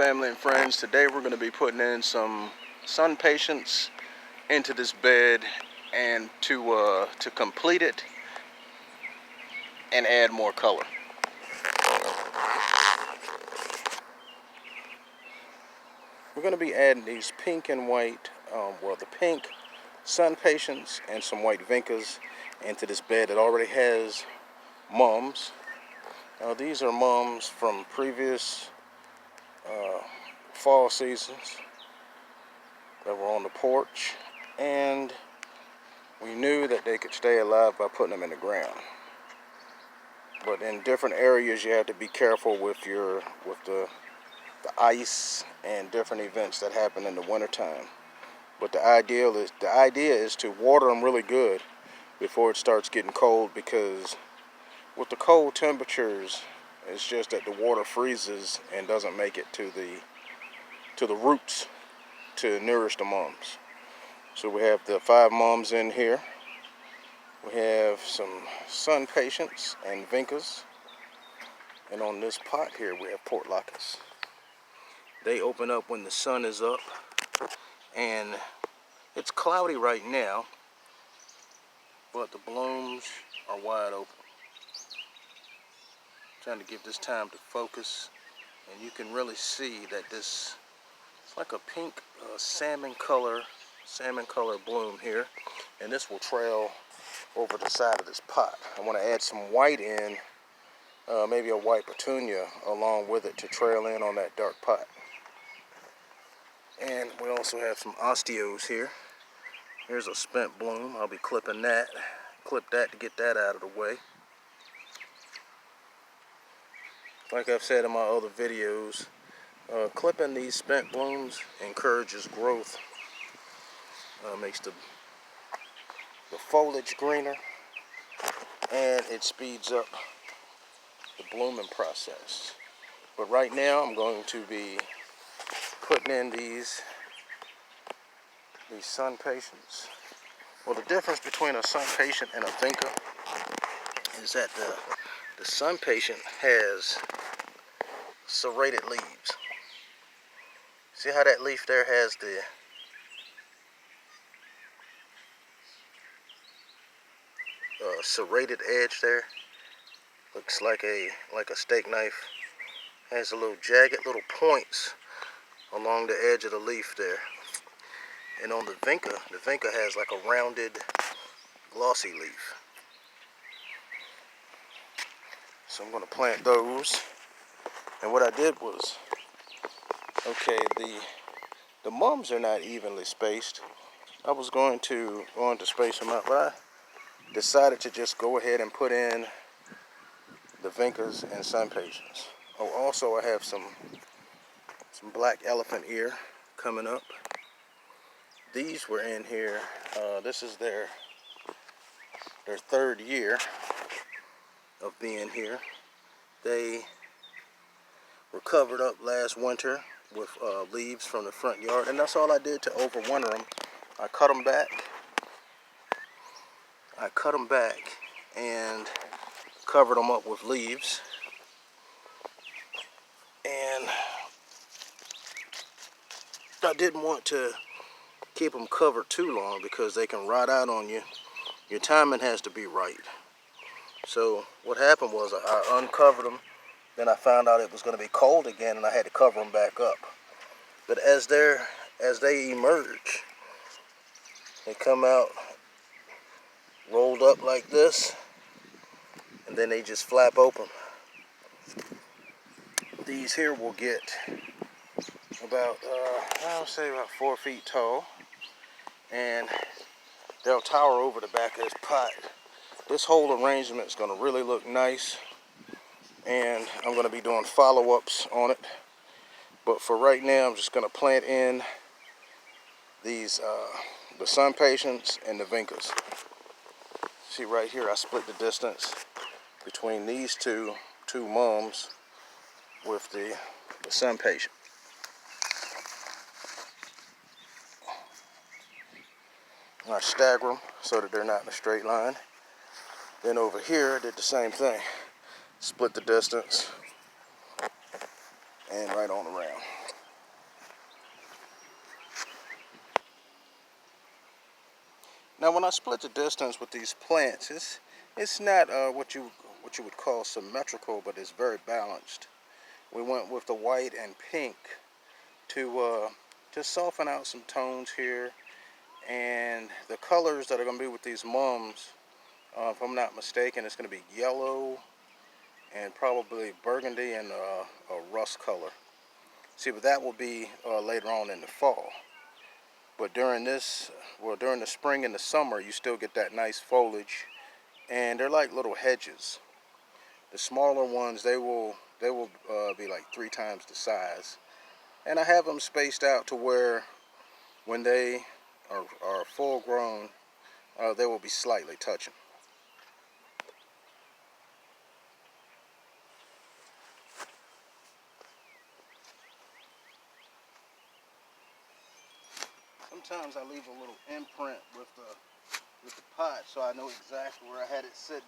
family and friends. Today we're going to be putting in some Sunpatients into this bed, and to complete it and add more color. We're going to be adding these pink and white, the pink Sunpatients and some white Vincas into this bed. It already has mums. These are mums from previous fall seasons that were on the porch, and we knew that they could stay alive by putting them in the ground. But in different areas you have to be careful with the ice and different events that happen in the wintertime. But the idea is to water them really good before it starts getting cold, because with the cold temperatures, it's just that the water freezes and doesn't make it to the roots to nourish the mums. So we have the 5 mums in here. We have some Sunpatients and Vincas, and on this pot here we have portulacas. They open up when the sun is up, and it's cloudy right now, but the blooms are wide open. Trying to give this time to focus, and you can really see that it's like a pink salmon color bloom here, and this will trail over the side of this pot. I want to add some white in, maybe a white petunia along with it to trail in on that dark pot. And we also have some osteos here. Here's a spent bloom. I'll be clipping that, clip that to get that out of the way. Like I've said in my other videos, clipping these spent blooms encourages growth, makes the foliage greener, and it speeds up the blooming process. But right now I'm going to be putting in these Sunpatients. Well, the difference between a Sunpatient and a Vinca is that the Sunpatient has serrated leaves. See how that leaf there has the serrated edge there? Looks like a steak knife. Has a little jagged little points along the edge of the leaf there. And on the Vinca has like a rounded, glossy leaf. So I'm going to plant those. And what I did was, okay, the mums are not evenly spaced. I was going to space them out, but I decided to just go ahead and put in the Vincas and Sunpatients. Oh, also I have some black elephant ear coming up. These were in here. This is their 3rd year of being here. They were covered up last winter with leaves from the front yard, and that's all I did to overwinter them. I cut them back and covered them up with leaves, and I didn't want to keep them covered too long because they can rot out on you. Your timing has to be right. So what happened was I uncovered them, then I found out it was going to be cold again, and I had to cover them back up. But as they emerge, they come out rolled up like this, and then they just flap open. These here will get about, I'll say about 4 feet tall, and they'll tower over the back of this pot. This whole arrangement is going to really look nice, and I'm going to be doing follow-ups on it. But for right now, I'm just going to plant in these the Sunpatients and the Vincas. See right here, I split the distance between these two mums with the Sunpatient. I stagger them so that they're not in a straight line. Then over here, I did the same thing. Split the distance and right on around. Now when I split the distance with these plants, it's not what you would call symmetrical, but it's very balanced. We went with the white and pink to soften out some tones here, and the colors that are going to be with these mums, if I'm not mistaken, it's going to be yellow and probably burgundy and a rust color. See, but that will be later on in the fall. But during the spring and the summer, you still get that nice foliage, and they're like little hedges. The smaller ones, they will be like 3 times the size, and I have them spaced out to where when they are full grown, they will be slightly touching. Sometimes I leave a little imprint with the pot so I know exactly where I had it sitting.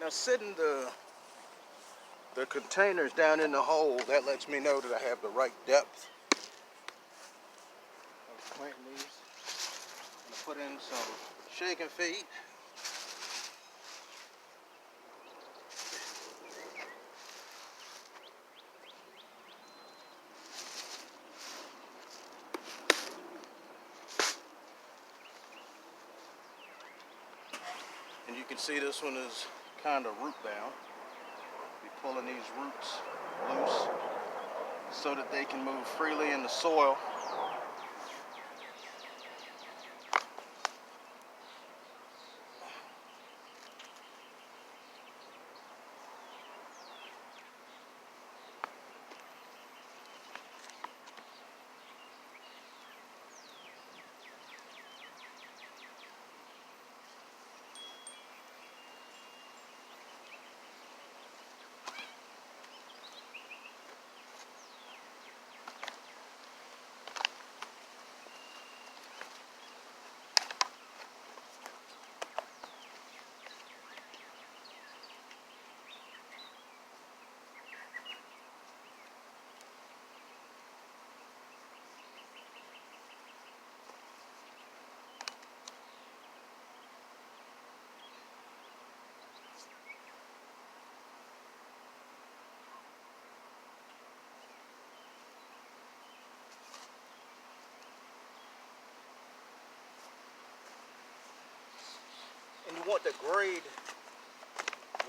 Now sitting the containers down in the hole, that lets me know that I have the right depth of planting these. I'm going to put in some shaking feed. And you can see this one is kind of root bound. Be pulling these roots loose so that they can move freely in the soil. And you want the grade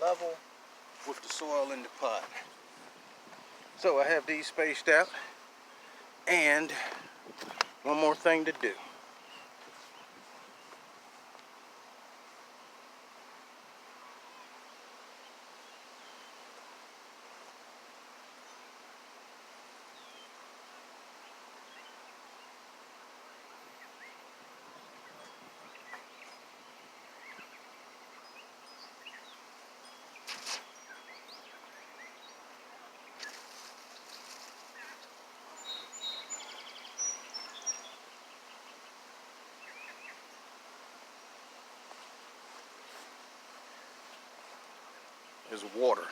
level with the soil in the pot. So I have these spaced out, and one more thing to do. Is water.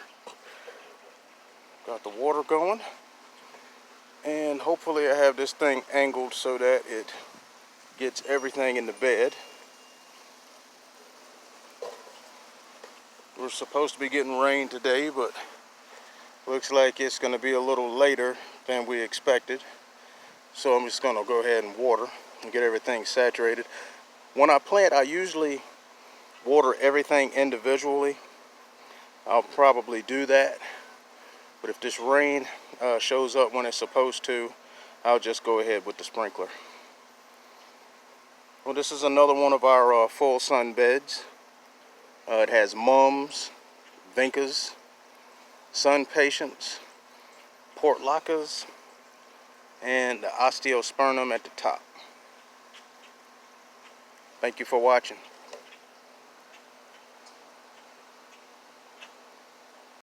Got the water going, and hopefully I have this thing angled so that it gets everything in the bed. We're supposed to be getting rain today, but looks like it's going to be a little later than we expected. So I'm just going to go ahead and water and get everything saturated. When I plant, I usually water everything individually. I'll probably do that, but if this rain shows up when it's supposed to, I'll just go ahead with the sprinkler. Well, this is another one of our full sun beds. It has mums, Vincas, Sunpatients, portulacas, and the osteospermum at the top. Thank you for watching.